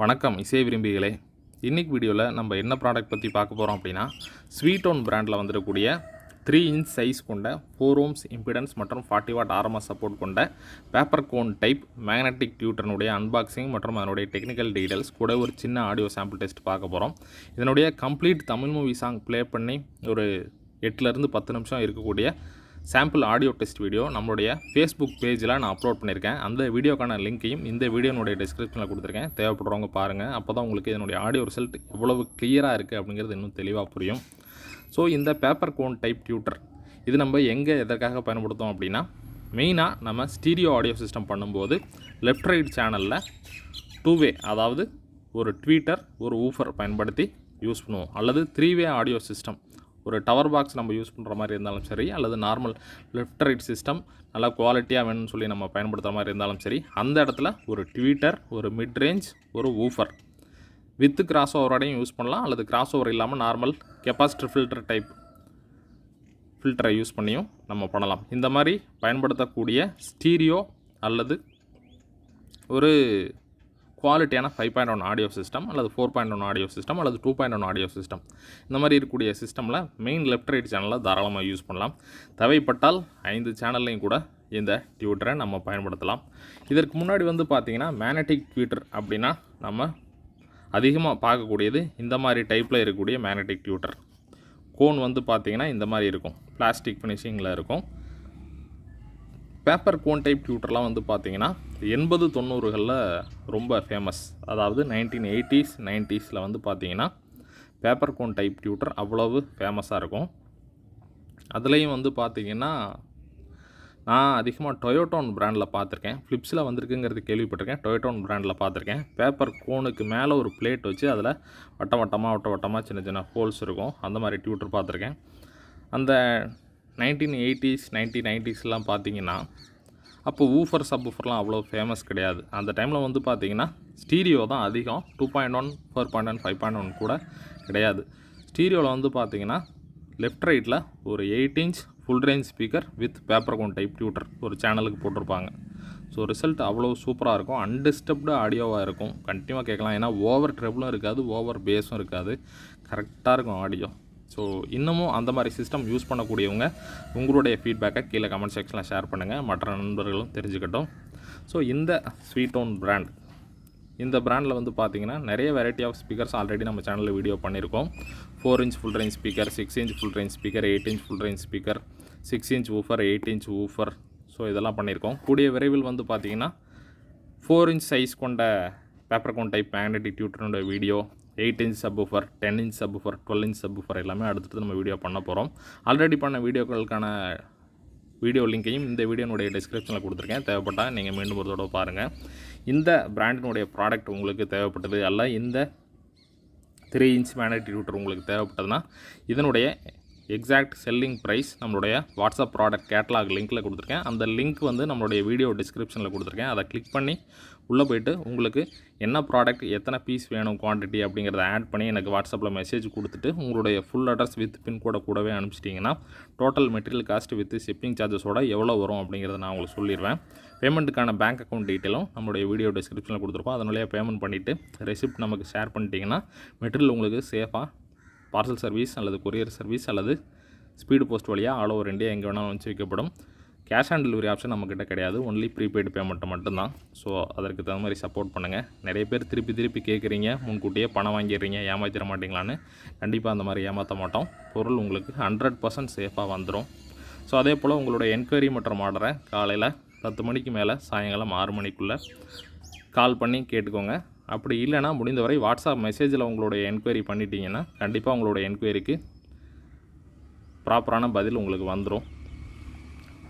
வணக்கம் இசை விரும்பிகளே. இன்னைக்கு வீடியோவில் நம்ம என்ன ப்ராடக்ட் பற்றி பார்க்க போகிறோம் அப்படின்னா, ஸ்வீட்டோன் பிராண்டில் வந்துடக்கூடிய 3 இன்ச் சைஸ் கொண்ட 4 ஓம்ஸ் இம்பிடன்ஸ் மற்றும் 40 வாட் ஆர்எம்எஸ் சப்போர்ட் கொண்ட பேப்பர் கோன் டைப் மேக்னெட்டிக் டியூட்டர்னுடைய அன்பாக்சிங் மற்றும் அதனுடைய டெக்னிக்கல் டீடைல்ஸ் கூட ஒரு சின்ன ஆடியோ சாம்பிள் டெஸ்ட் பார்க்க போகிறோம். இதனுடைய complete Tamil movie song play பண்ணி ஒரு 8லேருந்து 10 நிமிஷம் இருக்கக்கூடிய சாம்பிள் ஆடியோ டெஸ்ட் வீடியோ நம்மளுடைய ஃபேஸ்புக் பேஜில் நான் அப்லோட் பண்ணியிருக்கேன். அந்த வீடியோக்கான லிங்க்கையும் இந்த வீடியோனுடைய டிஸ்கிரிப்ஷனில் கொடுத்துருக்கேன். தேவைப்படுறவங்க பாருங்கள். அப்போ தான் உங்களுக்கு இதனுடைய ஆடியோ ரிசல்ட் எவ்வளவு கிளியராக இருக்குது அப்படிங்கிறது இன்னும் தெளிவாக புரியும். ஸோ இந்த பேப்பர் கோன் டைப் டியூட்டர் இது நம்ம எங்கே எதற்காக பயன்படுத்தோம் அப்படின்னா, மெயினாக நம்ம ஸ்டீரியோ ஆடியோ சிஸ்டம் பண்ணும்போது லெஃப்ட் ரைட் சேனலில் 2 வே, அதாவது ஒரு ட்வீட்டர் ஒரு ஊஃபர் பயன்படுத்தி யூஸ் பண்ணுவோம். அல்லது 3 வே ஆடியோ சிஸ்டம், ஒரு டவர் பாக்ஸ் நம்ம யூஸ் பண்ணுற மாதிரி இருந்தாலும் சரி, அல்லது நார்மல் லெஃப்ட் ரைட் சிஸ்டம் நல்லா குவாலிட்டியாக வேணும்னு சொல்லி நம்ம பயன்படுத்துகிற மாதிரி இருந்தாலும் சரி, அந்த இடத்துல ஒரு ட்வீட்டர், ஒரு மிட் ரேஞ்ச், ஒரு ஊஃபர் வித் கிராஸ் ஓவரோடையும் யூஸ் பண்ணலாம். அல்லது கிராஸ் ஓவர் இல்லாமல் நார்மல் கெப்பாசிட்டர் ஃபில்டர் டைப் ஃபில்டரை யூஸ் பண்ணியும் நம்ம பண்ணலாம். இந்த மாதிரி பயன்படுத்தக்கூடிய ஸ்டீரியோ அல்லது ஒரு குவாலிட்டியான 5.1 ஆடியோ சிஸ்டம் அல்லது 4.1 ஆடியோ சிஸ்டம் அல்லது 2.1 ஆடியோ சிஸ்டம், இந்த மாதிரி இருக்கக்கூடிய சிஸ்டமில் மெயின் லெஃப்ட் ரைட் சேனலில் தாராளமாக யூஸ் பண்ணலாம். தேவைப்பட்டால் 5 சேனல்லையும் கூட இந்த டியூட்டரை நம்ம பயன்படுத்தலாம். இதற்கு முன்னாடி பார்த்திங்கன்னா மேக்னெட்டிக் டியூட்டர் அப்படின்னா நம்ம அதிகமாக பார்க்கக்கூடியது இந்த மாதிரி டைப்பில் இருக்கக்கூடிய மேக்னெட்டிக் டியூட்டர். கோன் பார்த்திங்கன்னா இந்த மாதிரி இருக்கும், பிளாஸ்டிக் ஃபினிஷிங்கில் இருக்கும். பேப்பர் கோன் டைப் டியூட்டர்லாம் பார்த்திங்கன்னா 80-90களில் ரொம்ப ஃபேமஸ். அதாவது 1980s 90s பார்த்திங்கன்னா பேப்பர் கோன் டைப் டியூட்டர் அவ்வளவு ஃபேமஸாக இருக்கும். அதுலேயும் பார்த்திங்கன்னா நான் அதிகமாக டொயோட்டோன் பிராண்டில் பார்த்துருக்கேன். ஃப்ளிப்ஸில் வந்திருக்குங்கிறது கேள்விப்பட்டிருக்கேன். டொயோட்டோன் பிராண்டில் பார்த்துருக்கேன். பேப்பர் கோனுக்கு மேலே ஒரு பிளேட் வச்சு அதில் வட்டமாக சின்ன சின்ன ஹோல்ஸ் இருக்கும். அந்த மாதிரி டியூட்டர் பார்த்துருக்கேன். அந்த 1980s 1990ஸ்லாம் பார்த்திங்கன்னா அப்போ ஊஃபர் சப் ஊஃபர்லாம் அவ்வளோ ஃபேமஸ் கிடையாது. அந்த டைமில் பார்த்திங்கன்னா ஸ்டீரியோ தான் அதிகம். 2.1 4.1 5.1 கூட கிடையாது. ஸ்டீரியோவில் பார்த்திங்கன்னா லெஃப்ட் ரைட்டில் ஒரு 8 inch full range speaker with paper cone type tweeter ஒரு சேனலுக்கு போட்டிருப்பாங்க. ஸோ ரிசல்ட் அவ்வளோ சூப்பராக இருக்கும். அன்டிஸ்டர்ப்டு ஆடியோவாக இருக்கும். கண்டினியூவாக கேட்கலாம். ஏன்னா ஓவர் ட்ரெபிளும் இருக்காது, ஓவர் பேஸும் இருக்காது. கரெக்டாக இருக்கும் ஆடியோ. ஸோ இன்னமும் அந்த மாதிரி சிஸ்டம் யூஸ் பண்ணக்கூடியவங்க உங்களுடைய ஃபீட்பேக்கை கீழே கமெண்ட் செக்ஷனில் ஷேர் பண்ணுங்கள். மற்ற நண்பர்களும் தெரிஞ்சுக்கட்டும். ஸோ இந்த ஸ்வீட்டோன் பிராண்ட், இந்த பிராண்டில் பார்த்திங்கன்னா நிறைய வெரைட்டி ஆஃப் ஸ்பீக்கர்ஸ் ஆல்ரெடி நம்ம சேனலில் வீடியோ பண்ணியிருக்கோம். 4 inch full range speaker, 6 inch full range speaker, 8 inch full range speaker, 6 inch woofer, 8 inch woofer. So இதெல்லாம் பண்ணியிருக்கோம். கூடிய விரைவில் பார்த்திங்கன்னா 4 இன்ச் சைஸ் கொண்ட பேப்பர் கோன் டைப் மேக்னெட்டிக் டியூட்டரோட video, 8 inch subwoofer, 10 inch subwoofer, 12 inch subwoofer எல்லாமே அடுத்தது நம்ம வீடியோ பண்ண போகிறோம். ஆல்ரெடி பண்ண வீடியோக்களுக்கான வீடியோ லிங்கையும் இந்த வீடியோனுடைய டிஸ்கிரிப்ஷனில் கொடுத்துருக்கேன். தேவைப்பட்டால் நீங்கள் மீண்டும் ஒரு தடவை பாருங்கள். இந்த பிராண்டினுடைய ப்ராடக்ட் உங்களுக்கு தேவைப்பட்டது அல்ல, இந்த 3 இன்ச் மேக்னெட்டிக் டியூட்டர் உங்களுக்கு தேவைப்பட்டதுன்னா இதனுடைய எக்ஸாக்ட் செல்லிங் ப்ரைஸ் நம்மளுடைய வாட்ஸ்அப் ப்ராடக்ட் கேட்லாக் லிங்க்கில் கொடுத்துருக்கேன். அந்த லிங்க் நம்மளுடைய வீடியோ டிஸ்கிரிப்ஷனில் கொடுத்துருக்கேன். அதை கிளிக் பண்ணி உள்ளே போய்ட்டு உங்களுக்கு என்ன ப்ராடக்ட், எத்தனை பீஸ் வேணும், குவான்டிட்டி அப்படிங்கிறத ஆட் பண்ணி எனக்கு வாட்ஸ்அப்பில் மெசேஜ் கொடுத்துட்டு உங்களுடைய ஃபுல் அட்ரஸ் வித் பின்கோடை கூடவே அனுப்பிச்சிட்டிங்கன்னா total material cost with shipping சார்ஜஸோட எவ்வளோ வரும் அப்படிங்கிறத நான் உங்களுக்கு சொல்லிடுவேன். பேமெண்ட்டுக்கான பேங்க் அக்கௌண்ட் டீட்டெயிலும் நம்மளுடைய வீடியோ டிஸ்கிரிப்ஷனில் கொடுத்துருக்கோம். அதனுடைய பேமெண்ட் பண்ணிவிட்டு ரெசிப்ட் நமக்கு ஷேர் பண்ணிட்டீங்கன்னா மெட்டீரியல் உங்களுக்கு சேஃபாக பார்சல் சர்வீஸ் அல்லது கொரியர் சர்வீஸ் அல்லது ஸ்பீடு போஸ்ட் வழியாக ஆல் ஓவர் இந்தியா எங்கே வேணாலும் வச்சு வைக்கப்படும். கேஷ் ஆன் டெலிவரி ஆப்ஷன் நம்மக்கிட்ட கிடையாது. ஒன்லி ப்ரீபெய்டு பேமெண்ட்டு மட்டும்தான். ஸோ அதற்கு தகுந்த மாதிரி சப்போர்ட் பண்ணுங்கள். நிறைய பேர் திருப்பி கேட்குறீங்க, முன்கூட்டியே பணம் வாங்கிடுறீங்க, ஏமாற்றிட மாட்டிங்களான்னு. கண்டிப்பாக அந்த மாதிரி ஏமாற்ற மாட்டோம். பொருள் உங்களுக்கு 100% சேஃபாக வந்துடும். ஸோ அதே போல் உங்களுடைய என்கொயரி மற்றும் ஆர்டரை காலையில் 10 மணிக்கு மேலே சாயங்காலம் 6 மணிக்குள்ளே கால் பண்ணி கேட்டுக்கோங்க. அப்படி இல்லைனா முடிந்தவரை வாட்ஸ்அப் மெசேஜில் உங்களுடைய என்கொயரி பண்ணிட்டீங்கன்னா கண்டிப்பாக உங்களுடைய என்கொயரிக்கு ப்ராப்பரான பதில் உங்களுக்கு வந்துடும்.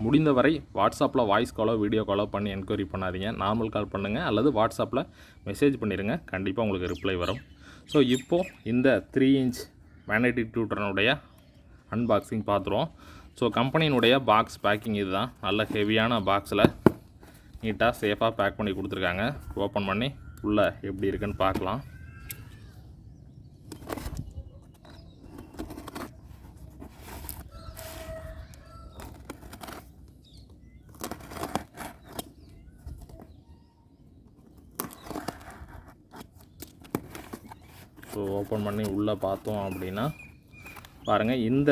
முடிந்தவரை வாட்ஸ்அப்பில் வாய்ஸ் காலோ வீடியோ காலோ பண்ணி என்கொயரி பண்ணாதீங்க. நார்மல் கால் பண்ணுங்கள் அல்லது வாட்ஸ்அப்பில் மெசேஜ் பண்ணிடுங்க. கண்டிப்பாக உங்களுக்கு ரிப்ளை வரும். ஸோ இப்போது இந்த 3 இன்ச் மேக்னெட்டிக் டியூட்டருடைய அன்பாக்சிங் பார்த்துருவோம். ஸோ கம்பெனியினுடைய பாக்ஸ் பேக்கிங் இதுதான். நல்ல ஹெவியான பாக்ஸில் நீட்டாக சேஃபாக பேக் பண்ணி கொடுத்துருக்காங்க. ஓப்பன் பண்ணி உள்ளே எப்படி இருக்குன்னு பார்க்கலாம். ஸோ ஓப்பன் பண்ணி உள்ளே பார்த்தோம் அப்படின்னா பாருங்கள், இந்த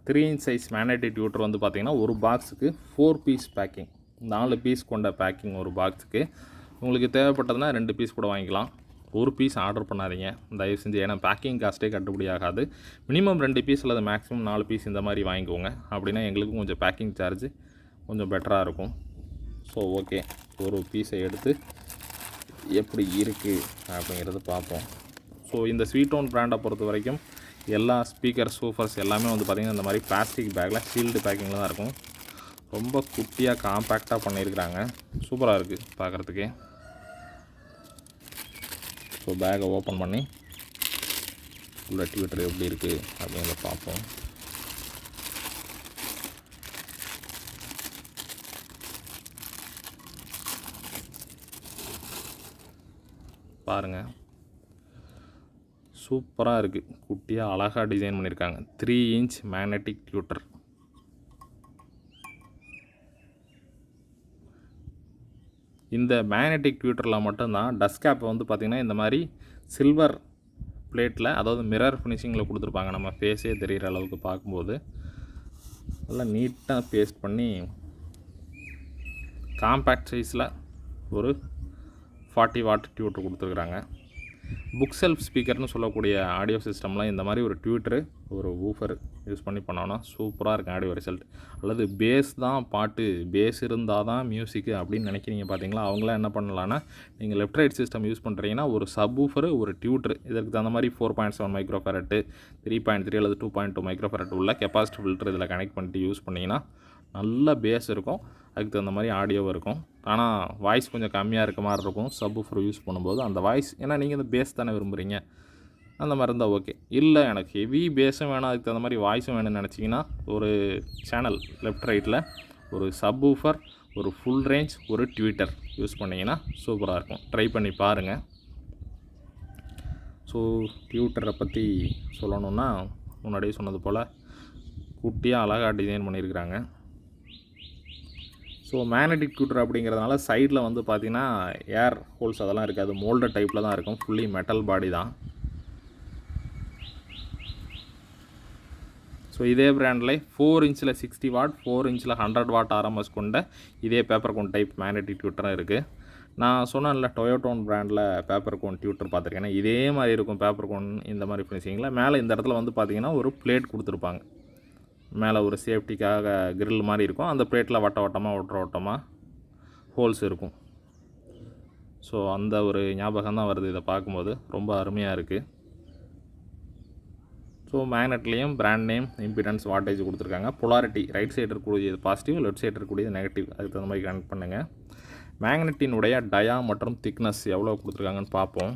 3 inch சைஸ் மேக்னெட்டிக் டியூட்டர் வந்து பார்த்திங்கன்னா ஒரு பாக்ஸுக்கு 4 பீஸ் பேக்கிங், 4 பீஸ் கொண்ட பேக்கிங் ஒரு பாக்ஸுக்கு. உங்களுக்கு தேவைப்பட்டதுன்னா 2 பீஸ் கூட வாங்கிக்கலாம். ஒரு பீஸ் ஆர்டர் பண்ணாதீங்க தயவு செஞ்சு, ஏன்னா பேக்கிங் காஸ்ட்டே கட்டுப்படி ஆகாது. மினிமம் 2 பீஸ் அல்லது மேக்ஸிமம் 4 பீஸ் இந்த மாதிரி வாங்கிக்கோங்க. அப்படின்னா எங்களுக்கும் கொஞ்சம் பேக்கிங் சார்ஜ் கொஞ்சம் பெட்டராக இருக்கும். ஸோ ஓகே, ஒரு பீஸை எடுத்து எப்படி இருக்குது அப்படிங்கிறது பார்ப்போம். ஸோ இந்த ஸ்வீட்டோன் பிராண்டை பொறுத்த வரைக்கும் எல்லா ஸ்பீக்கர் சூஃபர்ஸ் எல்லாமே வந்து பார்த்திங்கன்னா இந்த மாதிரி பிளாஸ்டிக் பேக்கில் சீல்டு பேக்கிங்கில் தான் இருக்கும். ரொம்ப குட்டியாக காம்பேக்டாக பண்ணியிருக்கிறாங்க. சூப்பராக இருக்குது பார்க்குறதுக்கே. ஸோ பேக்கை ஓப்பன் பண்ணி உள்ள டியூட்டர் எப்படி இருக்குது அப்படிங்கிறத பார்ப்போம். பாருங்கள், சூப்பராக இருக்குது. குட்டியாக அழகாக டிசைன் பண்ணியிருக்காங்க. 3 inch மேக்னெட்டிக் டியூட்டர். இந்த மேக்னெட்டிக் டியூட்டரில் மட்டும்தான் டஸ்ட் கேப்பை வந்து பார்த்திங்கன்னா இந்த மாதிரி சில்வர் பிளேட்டில், அதாவது மிரர் ஃபினிஷிங்கில் கொடுத்துருப்பாங்க. நம்ம ஃபேஸே தெரிகிற அளவுக்கு பார்க்கும்போது நல்லா நீட்டாக பேஸ்ட் பண்ணி காம்பேக்ட் சைஸில் ஒரு 40 watt டியூட்டர் கொடுத்துருக்குறாங்க. புக் செல்ஃப் ஸ்பீக்கர்னு சொல்லக்கூடிய ஆடியோ சிஸ்டம்லாம் இந்த மாதிரி ஒரு டியூட்டரு, ஒரு வூஃபர் யூஸ் பண்ணி பண்ணோன்னா சூப்பராக இருக்கும் ஆடியோ ரிசல்ட். அல்லது பேஸ் தான் பாட்டு, பேஸ் இருந்தால் தான் மியூசிக்கு அப்படின்னு நினைக்கிறீங்க பார்த்தீங்களா, அவங்களாம் என்ன பண்ணலான்னா, நீங்கள் லெஃப்ட் ரைட் சிஸ்டம் யூஸ் பண்ணுறீங்கன்னா ஒரு சப் வூஃபரு, ஒரு டியூட்டரு, இதற்கு தகுந்த மாதிரி 4.7 மைக்ரோஃபேரட்டு, 3.3 அல்லது 2.2 மைக்ரோஃபேரட் உள்ள கெப்பாசிட்டி ஃபில்டர் இதில் கனெக்ட் பண்ணிட்டு யூஸ் பண்ணிங்கன்னா நல்ல பேஸ் இருக்கும். அதுக்கு தகுந்த மாதிரி ஆடியோவும் இருக்கும். ஆனால் வாய்ஸ் கொஞ்சம் கம்மியாக இருக்க மாதிரி இருக்கும் சப் வூஃபர் யூஸ் பண்ணும்போது. அந்த வாய்ஸ், ஏன்னா நீங்கள் இந்த பேஸ் தானே விரும்புகிறீங்க, அந்த மாதிரி இருந்தால் ஓகே. இல்லை எனக்கு ஹெவி பேஸும் வேணும், அதுக்கு தகுந்த மாதிரி வாய்ஸும் வேணும்னு நினச்சிங்கன்னா ஒரு சேனல் லெஃப்ட் ரைட்டில் ஒரு சப் வூஃபர், ஒரு ஃபுல் ரேஞ்ச், ஒரு ட்விட்டர் யூஸ் பண்ணிங்கன்னா சூப்பராக இருக்கும். ட்ரை பண்ணி பாருங்கள். ஸோ ட்விட்டரை பற்றி சொல்லணுன்னா முன்னாடியே சொன்னது போல் குட்டியாக அழகாக டிசைன் பண்ணியிருக்கிறாங்க. ஸோ மேக்னெட்டிக் டியூட்டர் அப்படிங்கிறதுனால சைடில் வந்து பார்த்திங்கன்னா ஏர் ஹோல்ஸ் அதெல்லாம் இருக்காது, மோல்டட் டைப்பில் தான் இருக்கும். ஃபுல்லி மெட்டல் பாடி தான். ஸோ இதே பிராண்டில் 4 inchல 60 watt, 4 inchல 100 watt RMS கொண்ட இதே பேப்பர் கோன் டைப் மேக்னெட்டிக் டியூட்டரும் இருக்குது. நான் சொன்னேன்ல டொயோட்டோன் பிராண்டில் பேப்பர் கோன் டியூட்டர் பார்த்துருக்கேன். இதே மாதிரி இருக்கும் பேப்பர் கோன் இந்த மாதிரி ஃபினிஷிங்கில். மேலே இந்த இடத்துல வந்து பார்த்திங்கன்னா ஒரு பிளேட் கொடுத்துருப்பாங்க. மேலே ஒரு சேஃப்டிக்காக கிரில் மாதிரி இருக்கும். அந்த பிளேட்டில் வட்ட வட்டமாக ஹோல்ஸ் இருக்கும். ஸோ அந்த ஒரு ஞாபகம் தான் வருது இதை பார்க்கும்போது. ரொம்ப அருமையாக இருக்குது. ஸோ மேக்னெட்லேயும் பிராண்ட் நேம், இம்பிடன்ஸ், வாட்டேஜ் கொடுத்துருக்காங்க. பொலாரிட்டி, ரைட் சைடு இருக்கக்கூடியது பாசிட்டிவ், லெஃப்ட் சைடு இருக்கக்கூடியது நெகட்டிவ். அதுக்கு தகுந்த மாதிரி கனெக்ட் பண்ணுங்கள். மேக்னெட்டினுடைய டயா மற்றும் திக்னஸ் எவ்வளோ கொடுத்துருக்காங்கன்னு பார்ப்போம்.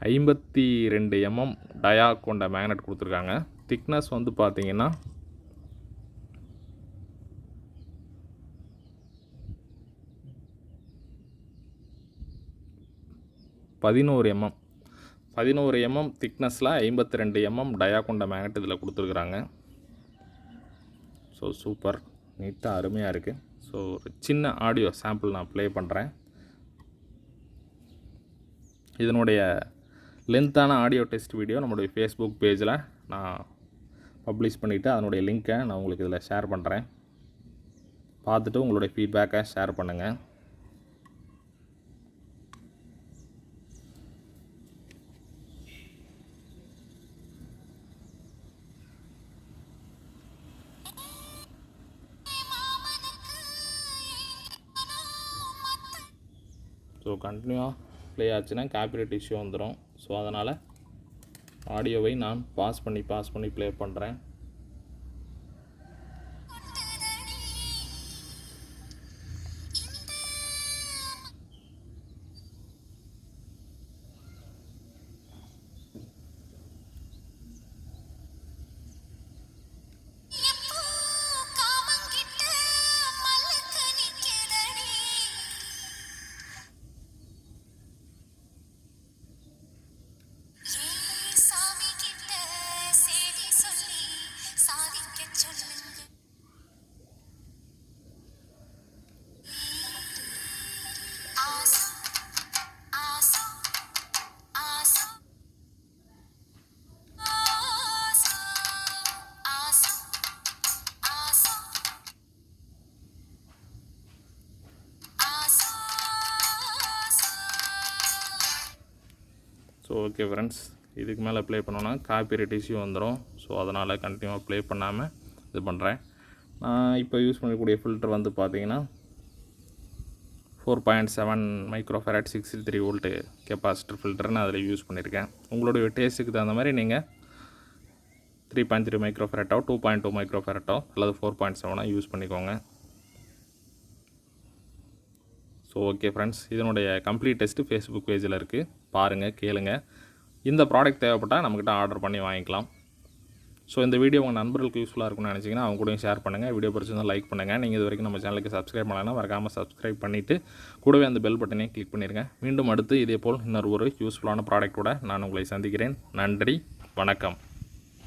52 mm டயா கொண்ட மேக்னெட் கொடுத்துருக்காங்க. திக்னஸ் வந்து பார்த்திங்கன்னா 11 mm. 11 mm திக்னஸில் 52 mm டயா கொண்ட மேக்னெட் இதில் கொடுத்துருக்குறாங்க. ஸோ சூப்பர், நீட்டாக அருமையாக இருக்குது. ஸோ ஒரு சின்ன ஆடியோ சாம்பிள் நான் ப்ளே பண்ணுறேன். இதனுடைய லென்த்தான ஆடியோ டெஸ்ட் வீடியோ நம்மளுடைய ஃபேஸ்புக் பேஜில் நான் பப்ளிஷ் பண்ணிவிட்டு அதனுடைய லிங்க்கை நான் உங்களுக்கு இதில் ஷேர் பண்ணுறேன். பார்த்துட்டு உங்களுடைய ஃபீட்பேக்கை ஷேர் பண்ணுங்கள். ஸோ கண்டினியூவாக ப்ளே ஆச்சுன்னா காப்பிரைட் இஷ்யூ வந்துடும். ஸோ அதனால் ஆடியோவை நான் பாஸ் பண்ணி ப்ளே பண்ணுறேன். ஓகே ஃப்ரெண்ட்ஸ், இதுக்கு மேலே ப்ளே பண்ணோன்னா காப்பிரைட் இஷ்யூ வந்துடும். ஸோ அதனால் கண்டினியூவாக ப்ளே பண்ணாமல் இது பண்ணுறேன். நான் இப்போ யூஸ் பண்ணக்கூடிய ஃபில்டர் வந்து பார்த்தீங்கன்னா 4.7 மைக்ரோஃபேரட் 63 வோல்ட்டு கெப்பாசிட்டர் ஃபில்டர் நான் அதில் யூஸ் பண்ணியிருக்கேன். உங்களுடைய டேஸ்ட்டுக்கு தகுந்த மாதிரி நீங்கள் 3.3 மைக்ரோஃபேரட்டோ 2.2 மைக்ரோஃபேரட்டோ அல்லது 4.7 யூஸ் பண்ணிக்கோங்க. ஸோ ஓகே ஃப்ரெண்ட்ஸ், இதனுடைய கம்ப்ளீட் டெஸ்ட்டு ஃபேஸ்புக் பேஜில் இருக்குது, பாருங்கள், கேளுங்க. இந்த ப்ராடக்ட் தேவைப்பட்டால் நம்மக்கிட்ட ஆர்டர் பண்ணி வாங்கிக்கலாம். ஸோ இந்த வீடியோ உங்கள் நண்பர்களுக்கு யூஸ்ஃபுல்லாக இருக்கும்னு நினச்சிங்கன்னா அவங்க கூடயும் ஷேர் பண்ணுங்கள். வீடியோ பிடிச்சிருந்தால் லைக் பண்ணுங்கள். நீங்கள் இது வரைக்கும் நம்ம சேனலுக்கு சப்ஸ்கிரைப் பண்ணலைன்னா மறக்காமல் சப்ஸ்கிரைப் பண்ணிவிட்டு கூடவே அந்த பெல் பட்டனையும் கிளிக் பண்ணிடுங்க. மீண்டும் அடுத்து இதேபோல் இன்னொரு யூஸ்ஃபுல்லான ப்ராடக்ட்டோட நான் உங்களை சந்திக்கிறேன். நன்றி, வணக்கம்.